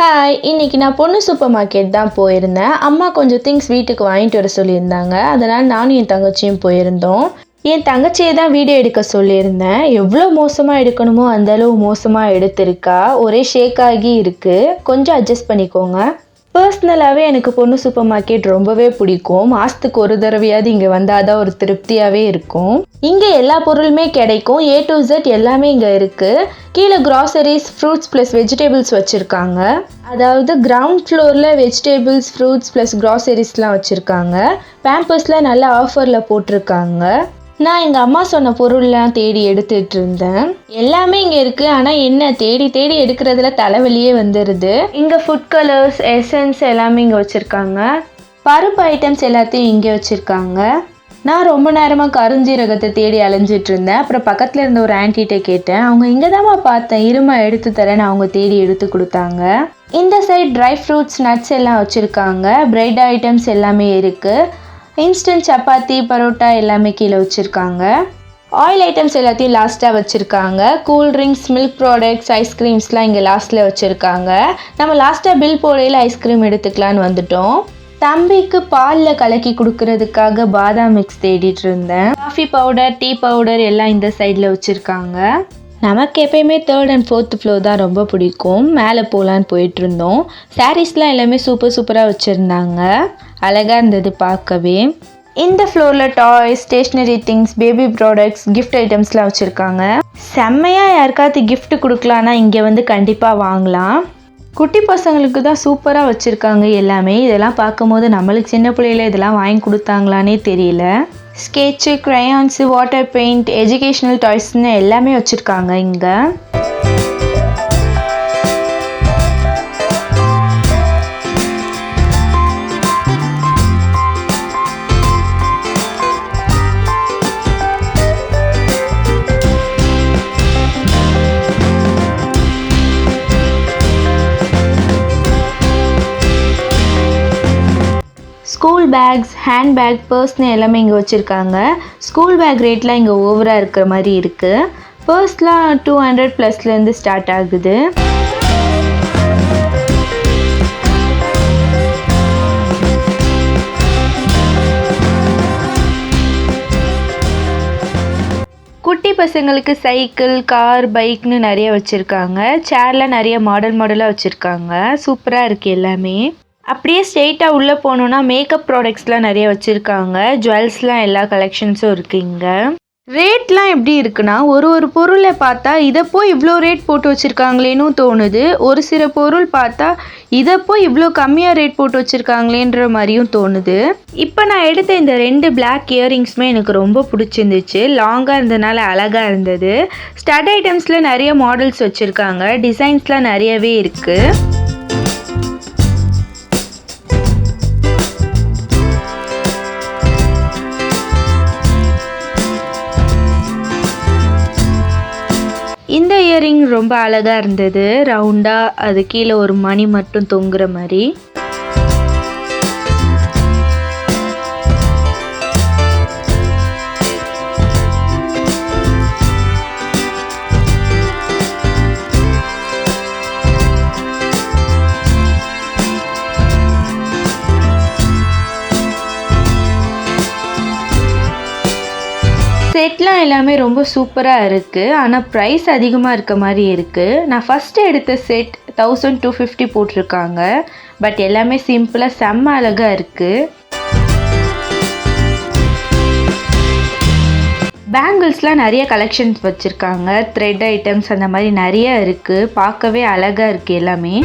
Hi, இன்னைக்கு நான் பொண்ணு சூப்பர் மார்க்கெட் தான் போயிருந்தேன். அம்மா கொஞ்சம் திங்ஸ் வீட்டுக்கு வாங்கிட்டு வர சொல்லியிருந்தாங்க. அதனால் நானும் என் தங்கச்சியும் போயிருந்தோம். என் தங்கச்சியை தான் வீடியோ எடுக்க சொல்லியிருந்தேன். எவ்வளோ மோசமாக எடுக்கணுமோ அந்தளவு மோசமாக எடுத்திருக்கா. ஒரே ஷேக் ஆகி இருக்குது. கொஞ்சம் அட்ஜஸ்ட் பண்ணிக்கோங்க. பர்சனலாகவே எனக்கு பொண்ணு சூப்பர் மார்க்கெட் ரொம்பவே பிடிக்கும். மாதத்துக்கு ஒரு தடவையாவது இங்கே வந்தால் தான் ஒரு திருப்தியாகவே இருக்கும். இங்கே எல்லா பொருளுமே கிடைக்கும். A to Z எல்லாமே இங்கே இருக்குது. கீழே கிராசரிஸ், ஃப்ரூட்ஸ் ப்ளஸ் வெஜிடபிள்ஸ் வச்சுருக்காங்க. அதாவது கிரவுண்ட் ஃப்ளோரில் வெஜிடபிள்ஸ், ஃப்ரூட்ஸ் ப்ளஸ் கிராசரிஸ்லாம் வச்சுருக்காங்க. பேம்பர்ஸ்லாம் நல்ல ஆஃபரில் போட்டிருக்காங்க. நான் எங்கள் அம்மா சொன்ன பொருள்லாம் தேடி எடுத்துகிட்டு இருந்தேன். எல்லாமே இங்கே இருக்குது. ஆனால் என்ன தேடி தேடி எடுக்கிறதுல தலைவலியே வந்துடுது. இங்கே ஃபுட் கலர்ஸ், எசன்ஸ் எல்லாமே இங்கே வச்சுருக்காங்க. பருப்பு ஐட்டம்ஸ் எல்லாத்தையும் இங்கே வச்சுருக்காங்க. நான் ரொம்ப நேரமாக கருஞ்சீரகத்தை தேடி அலைஞ்சிட்டு இருந்தேன். அப்புறம் பக்கத்தில் இருந்த ஒரு ஆன்ட்டிகிட்ட கேட்டேன். அவங்க இங்கே தான்மா பார்த்தேன், இருமா எடுத்து தரேன்னு அவங்க தேடி எடுத்து கொடுத்தாங்க. இந்த சைட் ட்ரை ஃப்ரூட்ஸ், நட்ஸ் எல்லாம் வச்சுருக்காங்க. பிரெட் ஐட்டம்ஸ் எல்லாமே இருக்குது. இன்ஸ்டன்ட் சப்பாத்தி, பரோட்டா எல்லாமே கீழே வச்சுருக்காங்க. ஆயில் ஐட்டம்ஸ் எல்லாத்தையும் லாஸ்ட்டாக வச்சுருக்காங்க. கூல் ட்ரிங்க்ஸ், மில்க் ப்ராடக்ட்ஸ், ஐஸ்கிரீம்ஸ்லாம் இங்கே லாஸ்ட்டில் வச்சுருக்காங்க. நம்ம லாஸ்ட்டாக பில் போடையில் ஐஸ்கிரீம் எடுத்துக்கலான்னு வந்துட்டோம். தம்பிக்கு பாலில் கலக்கி கொடுக்கறதுக்காக பாதாம் மிக்ஸ் தேடிட்டு இருந்தேன். காஃபி பவுடர், டீ பவுடர் எல்லாம் இந்த சைடில் வச்சுருக்காங்க. நமக்கு எப்பயுமே 3rd and 4th ஃப்ளோர் தான் ரொம்ப பிடிக்கும். மேலே போகலான்னு போயிட்டுருந்தோம். சாரீஸ்லாம் எல்லாமே சூப்பராக வச்சுருந்தாங்க. அழகாக இருந்தது பார்க்கவே. இந்த ஃப்ளோரில் toys, stationery things, baby products, gift ஐட்டம்ஸ்லாம் வச்சுருக்காங்க. செம்மையாக யாருக்காவது கிஃப்ட் கொடுக்கலான்னா இங்கே வந்து கண்டிப்பாக வாங்கலாம். குட்டி பசங்களுக்கு தான் சூப்பராக வச்சுருக்காங்க எல்லாமே. இதெல்லாம் பார்க்கும்போது நம்மளுக்கு சின்ன பிள்ளையில இதெல்லாம் வாங்கி கொடுத்தாங்களானே தெரியல. Sketch, crayons, water paint, educational டாய்ஸ்னு எல்லாமே வச்சுருக்காங்க இங்கே. ஸ்கூல் பேக்ஸ், ஹேண்ட் பேக், பர்ஸ்னு எல்லாமே இங்கே வச்சுருக்காங்க. ஸ்கூல் பேக் ரேட்லாம் இங்கே ஓவராக இருக்கிற மாதிரி இருக்குது. பர்ஸ்லாம் 200+ ஸ்டார்ட் ஆகுது. குட்டி பசங்களுக்கு சைக்கிள், கார், பைக்னு நிறைய வச்சுருக்காங்க. சேர்லாம் நிறைய மாடலாக வச்சுருக்காங்க. சூப்பராக இருக்குது எல்லாமே. அப்படியே ஸ்ட்ரெயிட்டாக உள்ளே போனோன்னா மேக்கப் ப்ராடக்ட்ஸ்லாம் நிறைய வச்சுருக்காங்க. ஜுவல்ஸ்லாம் எல்லா கலெக்ஷன்ஸும் இருக்குது இங்கே. ரேட்லாம் எப்படி இருக்குன்னா, ஒரு பொருளை பார்த்தா இதை போய் இவ்வளோ ரேட் போட்டு வச்சுருக்காங்களேன்னு தோணுது. ஒரு சில பொருள் பார்த்தா இதை போய் இவ்வளோ கம்மியாக ரேட் போட்டு வச்சுருக்காங்களேன்ற மாதிரியும் தோணுது. இப்போ நான் எடுத்த இந்த 2 பிளாக் இயரிங்ஸுமே எனக்கு ரொம்ப பிடிச்சிருந்துச்சு. லாங்காக இருந்ததுனால அழகாக இருந்தது. ஸ்டட் ஐட்டம்ஸில் நிறைய மாடல்ஸ் வச்சுருக்காங்க. டிசைன்ஸ்லாம் நிறையவே இருக்குது. இந்த இயரிங் ரொம்ப அழகாக இருந்தது. ரவுண்டாக அது கீழே ஒரு மணி மட்டும் தொங்குற மாதிரி. செட்லாம் எல்லாமே ரொம்ப சூப்பராக இருக்குது. ஆனால் ப்ரைஸ் அதிகமாக இருக்க மாதிரி இருக்குது. நான் ஃபஸ்ட்டு எடுத்த செட் 1250 போட்டிருக்காங்க. பட் எல்லாமே சிம்பிளாக செம்ம அழகாக இருக்குது. பேங்கிள்ஸ்லாம் நிறைய கலெக்ஷன்ஸ் வச்சுருக்காங்க. த்ரெட் ஐட்டம்ஸ் அந்த மாதிரி நிறைய இருக்குது. பார்க்கவே அழகாக இருக்குது எல்லாமே.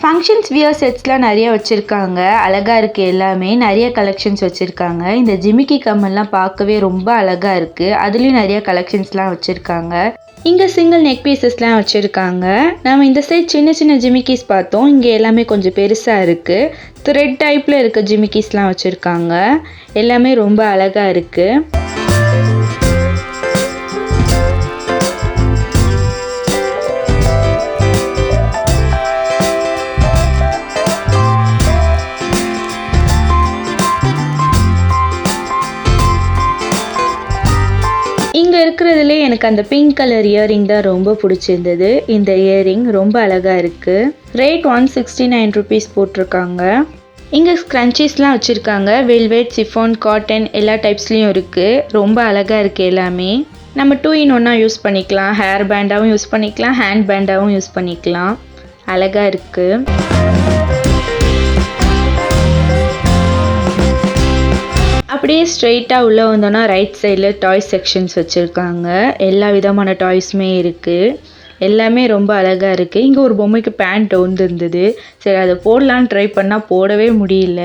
ஃபங்க்ஷன்ஸ் வியர் செட்ஸ்லாம் நிறைய வச்சுருக்காங்க. அழகாக இருக்குது எல்லாமே. நிறைய கலெக்ஷன்ஸ் வச்சுருக்காங்க. இந்த ஜிமிக்கி கம்மல்லாம் பார்க்கவே ரொம்ப அழகாக இருக்குது. அதுலேயும் நிறைய கலெக்ஷன்ஸ்லாம் வச்சுருக்காங்க. இங்கே சிங்கிள் நெக் பீசஸ்லாம் வச்சுருக்காங்க. நம்ம இந்த சைட் சின்ன ஜிமிக்கிஸ் பார்த்தோம். இங்கே எல்லாமே கொஞ்சம் பெருசாக இருக்குது. த்ரெட் டைப்பில் இருக்க ஜிமிக்கிஸ்லாம் வச்சுருக்காங்க. எல்லாமே ரொம்ப அழகாக இருக்குது. எனக்கு அந்த பிங்க் கலர் இயரிங் தான் ரொம்ப பிடிச்சிருந்தது. இந்த இயரிங் ரொம்ப அழகாக இருக்குது. ரேட் 169 rupees போட்டிருக்காங்க. இங்கே ஸ்க்ரன்ச்சீஸ்லாம் வச்சுருக்காங்க. வெல்வெட், சிஃபான், காட்டன் எல்லா டைப்ஸ்லேயும் இருக்குது. ரொம்ப அழகாக இருக்குது எல்லாமே. நம்ம 2 in 1 யூஸ் பண்ணிக்கலாம். ஹேர் பேண்டாகவும் யூஸ் பண்ணிக்கலாம், ஹேண்ட் பேண்டாகவும் யூஸ் பண்ணிக்கலாம். அழகாக இருக்குது. அப்படியே ஸ்ட்ரெயிட்டாக உள்ளே வந்தோன்னா ரைட் சைடில் டாய்ஸ் செக்ஷன்ஸ் வச்சுருக்காங்க. எல்லா விதமான டாய்ஸுமே இருக்குது. எல்லாமே ரொம்ப அழகாக இருக்குது. இங்கே ஒரு பொம்மைக்கு பேண்ட் இருந்தது. சரி அதை போடலான்னு ட்ரை பண்ணால் போடவே முடியல.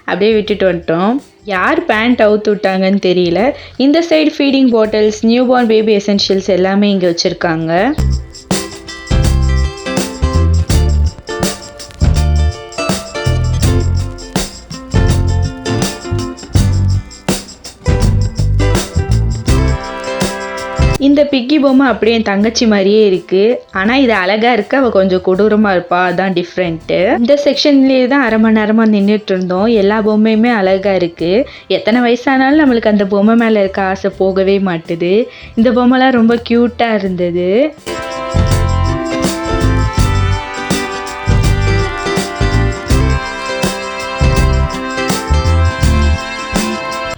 அப்படியே விட்டுட்டு வந்துட்டோம். யார் பேண்ட் அவுத்து விட்டாங்கன்னு தெரியல. இந்த side feeding bottles, newborn baby essentials எல்லாமே இங்கே வச்சுருக்காங்க. இந்த பிக்கி பொம்மை அப்படியே என் தங்கச்சி மாதிரியே இருக்குது. ஆனால் இது அழகாக இருக்குது. அவள் கொஞ்சம் கொடூரமாக இருப்பா. அதுதான் டிஃப்ரெண்ட்டு. இந்த செக்ஷன்லேயே தான் அரை மணி நேரமாக நின்றுட்டு இருந்தோம். எல்லா பொம்மையுமே அழகாக இருக்குது. எத்தனை வயசானாலும் நம்மளுக்கு அந்த பொம்மை மேலே இருக்க ஆசை போகவே மாட்டுது. இந்த பொம்மைலாம் ரொம்ப க்யூட்டாக இருந்தது.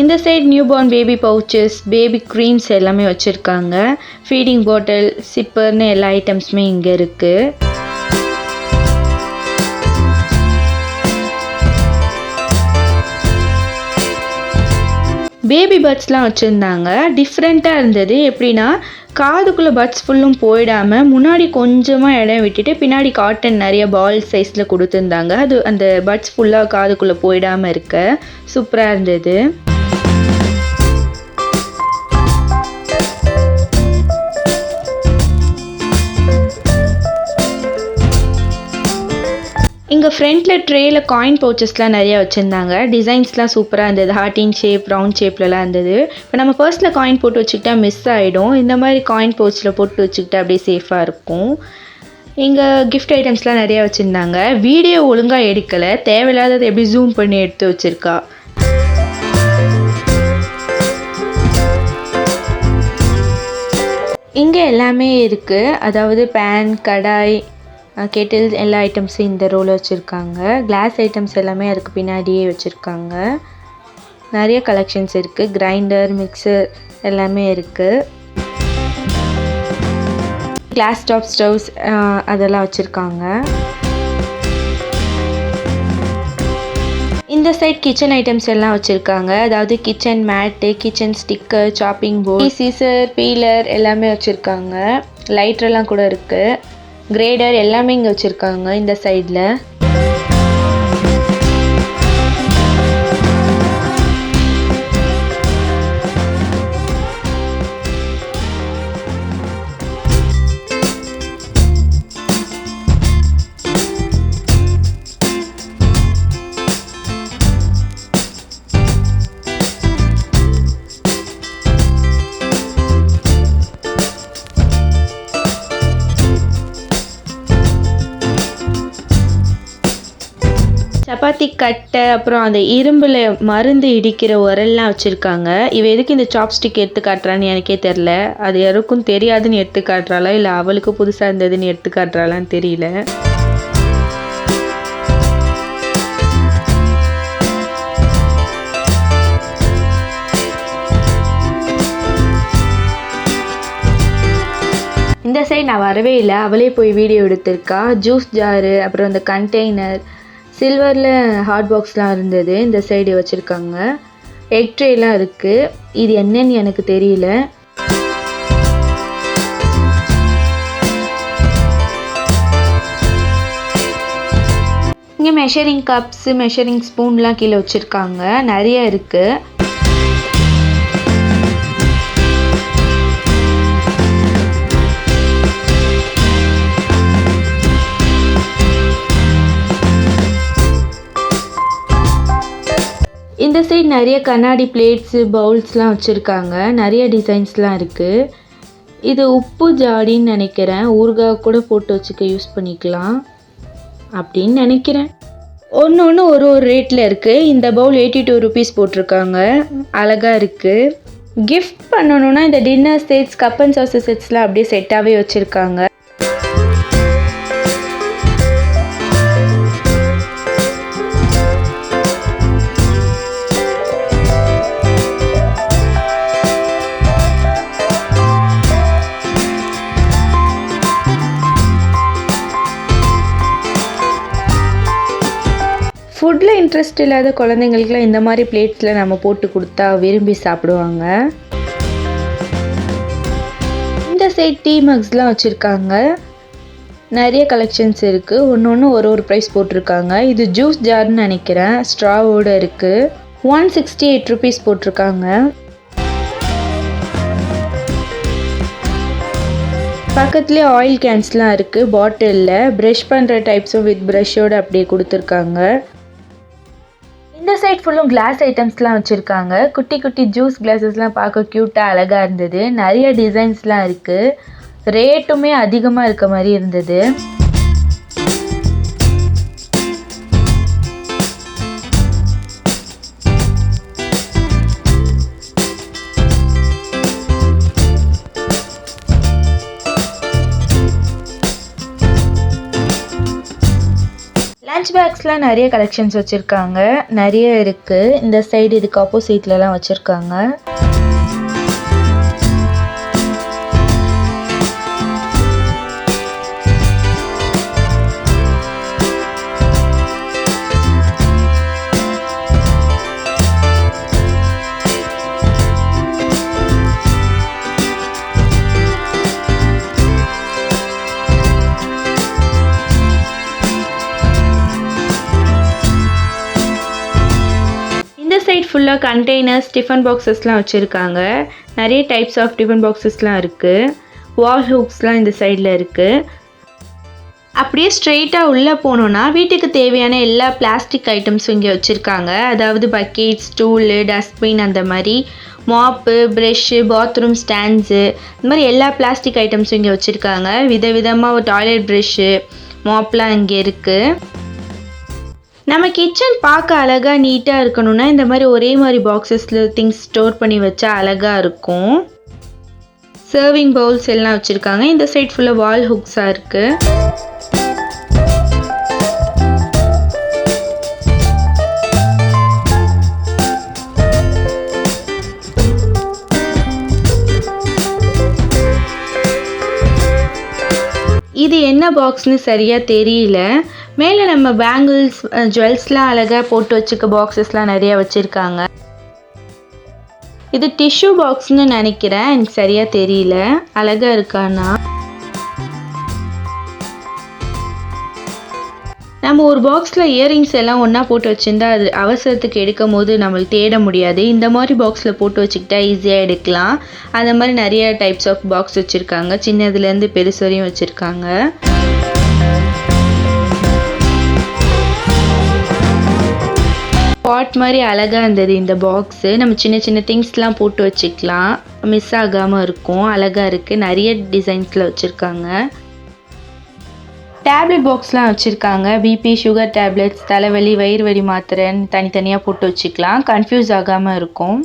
இந்த side newborn baby pouches, baby creams எல்லாமே வச்சுருக்காங்க. ஃபீடிங் பாட்டில், சிப்பர்னு எல்லா ஐட்டம்ஸுமே இங்கே இருக்குது. பேபி பட்ஸ்லாம் வச்சுருந்தாங்க. டிஃப்ரெண்ட்டாக இருந்தது. எப்படின்னா காதுக்குள்ளே பட்ஸ் ஃபுல்லும் போயிடாமல் முன்னாடி கொஞ்சமாக இடம் விட்டுட்டு பின்னாடி காட்டன் நிறைய பால் சைஸில் கொடுத்துருந்தாங்க. அது அந்த பட்ஸ் ஃபுல்லாக காதுக்குள்ளே போயிடாமல் இருக்க சூப்பராக இருந்தது. இங்கே ஃப்ரண்ட்டில் ட்ரேயில் காயின் பவுச்சஸ்லாம் நிறையா வச்சுருந்தாங்க. டிசைன்ஸ்லாம் சூப்பராக இருந்தது. ஹார்ட்டின் ஷேப், ரவுண்ட் ஷேப்லலாம் இருந்தது. இப்போ நம்ம பர்ஸில் காயின் போட்டு வச்சுக்கிட்டா மிஸ் ஆகிடும். இந்த மாதிரி காயின் பவுச்சில் போட்டு வச்சுக்கிட்டா அப்படியே சேஃபாக இருக்கும். இங்கே கிஃப்ட் ஐட்டம்ஸ்லாம் நிறையா வச்சுருந்தாங்க. வீடியோ ஒழுங்காக எடுக்கலை. தேவையில்லாதது எப்படி ஜூம் பண்ணி எடுத்து வச்சுருக்கா. இங்கே எல்லாமே இருக்குது. அதாவது பேன், கடாய், கெட்டில்ஸ் எல்லா ஐட்டம்ஸும் இந்த ரோவில் வச்சுருக்காங்க. கிளாஸ் ஐட்டம்ஸ் எல்லாமே அதுக்கு பின்னாடியே வச்சுருக்காங்க. நிறைய கலெக்ஷன்ஸ் இருக்குது. கிரைண்டர், மிக்சர் எல்லாமே இருக்குது. கிளாஸ் டாப் ஸ்டவ்ஸ் அதெல்லாம் வச்சுருக்காங்க. இந்த சைட் கிச்சன் ஐட்டம்ஸ் எல்லாம் வச்சுருக்காங்க. அதாவது kitchen mat, kitchen sticker, chopping board, scissor, peeler எல்லாமே வச்சுருக்காங்க. லைட்டரெல்லாம் கூட இருக்குது. கிரேடர் எல்லாமே இங்கே வச்சுருக்காங்க இந்த சைடில். சப்பாத்தி கட்டை, அப்புறம் அந்த இரும்பில் மருந்து இடிக்கிற உரல்லாம் வச்சுருக்காங்க. இவ எதுக்கு இந்த சாப்ஸ்டிக் எடுத்து காட்டுறான்னு எனக்கே தெரில. அது யாருக்கும் தெரியாதுன்னு எடுத்து காட்டுறாளா இல்லை அவளுக்கு புதுசாக இருந்ததுன்னு எடுத்து காட்டுறாளான்னு தெரியல. இந்த சைடு நான் வரவே இல்லை. அவளே போய் வீடியோ எடுத்திருக்கா. ஜூஸ் ஜாரு, அப்புறம் இந்த கண்டெய்னர், சில்வரில் ஹாட் பாக்ஸ்லாம் இருந்தது. இந்த சைடு வச்சுருக்காங்க. எக் ட்ரேலாம் இருக்குது. இது என்னன்னு எனக்கு தெரியல. இங்கே மெஷரிங் கப்ஸு, மெஷரிங் ஸ்பூன்லாம் கீழே வச்சுருக்காங்க. நிறைய இருக்குது. இந்த சைடு நிறைய கண்ணாடி பிளேட்ஸு, பவுல்ஸ்லாம் வச்சுருக்காங்க. நிறைய டிசைன்ஸ்லாம் இருக்குது. இது உப்பு ஜாடின்னு நினைக்கிறேன். ஊறுகாய் கூட போட்டு வச்சுக்க யூஸ் பண்ணிக்கலாம் அப்படின்னு நினைக்கிறேன். ஒன்று ஒரு ரேட்டில் இருக்குது. இந்த பவுல் 82 rupees போட்டிருக்காங்க. அழகாக இருக்குது. கிஃப்ட் பண்ணணும்னா இந்த dinner sets, cup and saucer செட்ஸ்லாம் அப்படியே செட்டாகவே வச்சுருக்காங்க. ஃபுட்டில் இன்ட்ரெஸ்ட் இல்லாத குழந்தைங்களுக்குலாம் இந்த மாதிரி பிளேட்ஸில் நம்ம போட்டு கொடுத்தா விரும்பி சாப்பிடுவாங்க. இந்த சைட் டீ மக்ஸ்லாம் வச்சுருக்காங்க. நிறைய கலெக்ஷன்ஸ் இருக்குது. ஒன்று ஒரு ப்ரைஸ் போட்டிருக்காங்க. இது ஜூஸ் ஜார்னு நினைக்கிறேன். ஸ்ட்ராவோடு இருக்குது. 168 ருபீஸ் போட்டிருக்காங்க. பக்கத்துலேயே ஆயில் கேன்ஸ்லாம் இருக்குது. பாட்டிலில் ப்ரஷ் பண்ணுற டைப்ஸும் வித் ப்ரஷ்ஷோடு அப்படியே கொடுத்துருக்காங்க. இந்த சைட் ஃபுல்லும் கிளாஸ் ஐட்டம்ஸ்லாம் வச்சுருக்காங்க. குட்டி குட்டி ஜூஸ் கிளாஸஸ்லாம் பார்க்க க்யூட்டாக அழகாக இருந்தது. நிறைய டிசைன்ஸ்லாம் இருக்குது. ரேட்டுமே அதிகமாக இருக்க மாதிரி இருந்தது. லஞ்ச் பேக்ஸ்லாம் நிறைய கலெக்ஷன்ஸ் வச்சுருக்காங்க. நிறைய இருக்குது. இந்த சைடு இதுக்கு ஆப்போசிட்லலாம் வச்சுருக்காங்க. இந்த சைட் ஃபுல்லாக கண்டெய்னர்ஸ், டிஃபன் பாக்ஸஸ்லாம் வச்சுருக்காங்க. நிறைய டைப்ஸ் ஆஃப் டிஃபன் பாக்ஸஸ்லாம் இருக்குது. வால் ஹூக்ஸ்லாம் இந்த சைடில் இருக்குது. அப்படியே ஸ்ட்ரெயிட்டாக உள்ளே போனோன்னா வீட்டுக்கு தேவையான எல்லா பிளாஸ்டிக் ஐட்டம்ஸும் இங்கே வச்சுருக்காங்க. அதாவது பக்கெட், ஸ்டூலு, டஸ்ட்பின், அந்த மாதிரி மாப்பு, ப்ரெஷ்ஷு, பாத்ரூம் ஸ்டாண்ட்ஸு, இந்த மாதிரி எல்லா பிளாஸ்டிக் ஐட்டம்ஸும் இங்கே வச்சுருக்காங்க. விதவிதமாக டாய்லெட் ப்ரெஷ்ஷு, மாப்லாம் இங்கே இருக்குது. நம்ம கிச்சன் பார்க்க அழகாக நீட்டாக இருக்கணும்னா இந்த மாதிரி ஒரே மாதிரி பாக்ஸஸில் திங்ஸ் ஸ்டோர் பண்ணி வச்சா அழகாக இருக்கும். சர்விங் பவுல்ஸ் எல்லாம் வச்சுருக்காங்க. இந்த சைட் ஃபுல்லாக வால் ஹுக்ஸாக இருக்குது. இது என்ன பாக்ஸ்னு சரியாக தெரியல. மேலே நம்ம பேங்கிள்ஸ், ஜுவல்ஸ்லாம் அழகாக போட்டு வச்சுக்க பாக்ஸஸ்லாம் நிறையா வச்சுருக்காங்க. இது டிஷ்யூ பாக்ஸ்னு நினைக்கிறேன். எனக்கு சரியாக தெரியல. அழகாக இருக்கானா. நம்ம ஒரு பாக்ஸில் இயரிங்ஸ் எல்லாம் ஒன்றா போட்டு வச்சுருந்தா அது அவசரத்துக்கு எடுக்கும் போது நம்மளுக்கு தேட முடியாது. இந்த மாதிரி பாக்ஸில் போட்டு வச்சுக்கிட்டா ஈஸியாக எடுக்கலாம். அந்த மாதிரி நிறைய டைப்ஸ் ஆஃப் பாக்ஸ் வச்சுருக்காங்க. சின்னதுலேருந்து பெருசு வரையும் வச்சுருக்காங்க. பாட் மாதிரி அழகாக இருந்தது இந்த பாக்ஸு. நம்ம சின்ன சின்ன திங்ஸ்லாம் போட்டு வச்சுக்கலாம். மிஸ் ஆகாமல் இருக்கும். அழகாக இருக்குது. நிறைய டிசைன்ஸில் வச்சுருக்காங்க. டேப்லெட் பாக்ஸ்லாம் வச்சுருக்காங்க. பிபி, சுகர் டேப்லெட்ஸ், தலைவலி, வயிறு வலி மாத்திரைன்னு தனித்தனியாக போட்டு வச்சுக்கலாம். கன்ஃபியூஸ் ஆகாமல் இருக்கும்.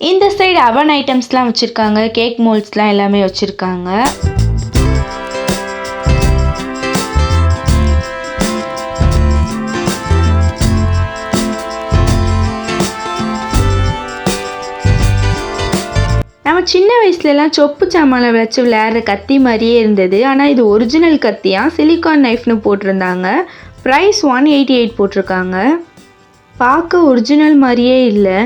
இந்த சைடு அவன் ஐட்டம்ஸ்லாம் வச்சுருக்காங்க. கேக் மோல்ட்ஸ்லாம் எல்லாமே வச்சுருக்காங்க. நம்ம சின்ன வயசுலலாம் சொப்பு சாமானை வச்சு விளையாடுற கத்தி மாதிரியே இருந்தது. ஆனால் இது ஒரிஜினல் கத்தியாக சிலிக்கான் நைஃப்னு போட்டிருந்தாங்க. ப்ரைஸ் 188 போட்டிருக்காங்க. பார்க்க ஒரிஜினல் மாதிரியே இல்லை.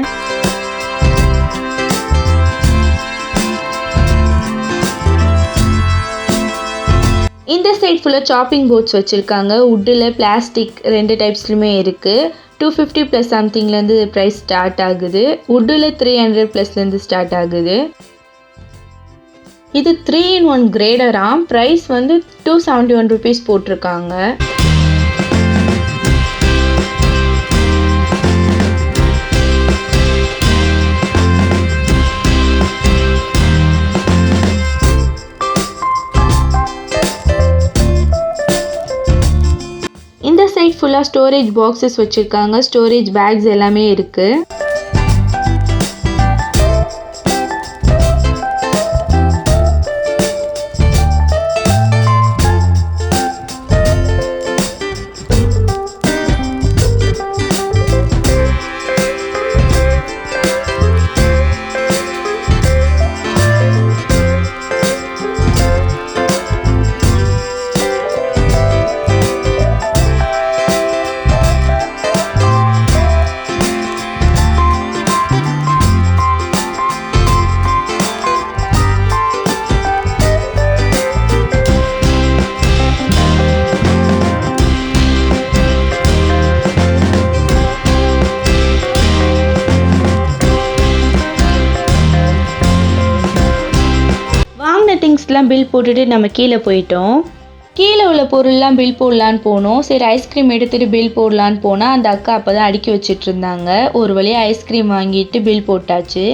இந்த சைட் ஃபுல்லாக சாப்பிங் போர்ட்ஸ் வச்சுருக்காங்க. வுட்டில், பிளாஸ்டிக் ரெண்டு டைப்ஸ்லையுமே இருக்குது. 250 ப்ளஸ் சம்திங்லேருந்து ப்ரைஸ் ஸ்டார்ட் ஆகுது. வுட்டில் 300 ப்ளஸ்லேருந்து ஸ்டார்ட் ஆகுது. இது 3-in-1 கிரேடராம். ப்ரைஸ் வந்து 271 ருபீஸ் போட்டிருக்காங்க. ஃபுல்லாக ஸ்டோரேஜ் பாக்ஸஸ் வச்சுருக்காங்க, ஸ்டோரேஜ் பேக்ஸ் எல்லாமே இருக்குது. திங்ஸ்லாம் பில் போட்டுட்டு நம்ம கீழே போயிட்டோம். கீழே உள்ள பொருள்லாம் பில் போடலான்னு போனோம். சரி ஐஸ்கிரீம் எடுத்துகிட்டு பில் போடலான்னு போனால் அந்த அக்கா அப்போ தான் அடுக்கி வச்சுட்டு இருந்தாங்க. ஒரு வழியாக ஐஸ்கிரீம் வாங்கிட்டு பில் போட்டாச்சு.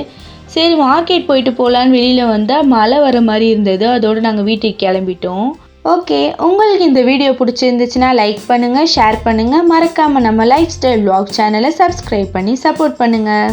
சரி மார்க்கெட் போயிட்டு போகலான்னு வெளியில் வந்தால் மழை வர மாதிரி இருந்தது. அதோடு நாங்கள் வீட்டுக்கு கிளம்பிட்டோம். ஓகே, உங்களுக்கு இந்த வீடியோ பிடிச்சிருந்துச்சுன்னா லைக் பண்ணுங்கள், ஷேர் பண்ணுங்கள், மறக்காமல் நம்ம லைஃப் ஸ்டைல் vlog சேனலை சப்ஸ்கிரைப் பண்ணி சப்போர்ட் பண்ணுங்கள்.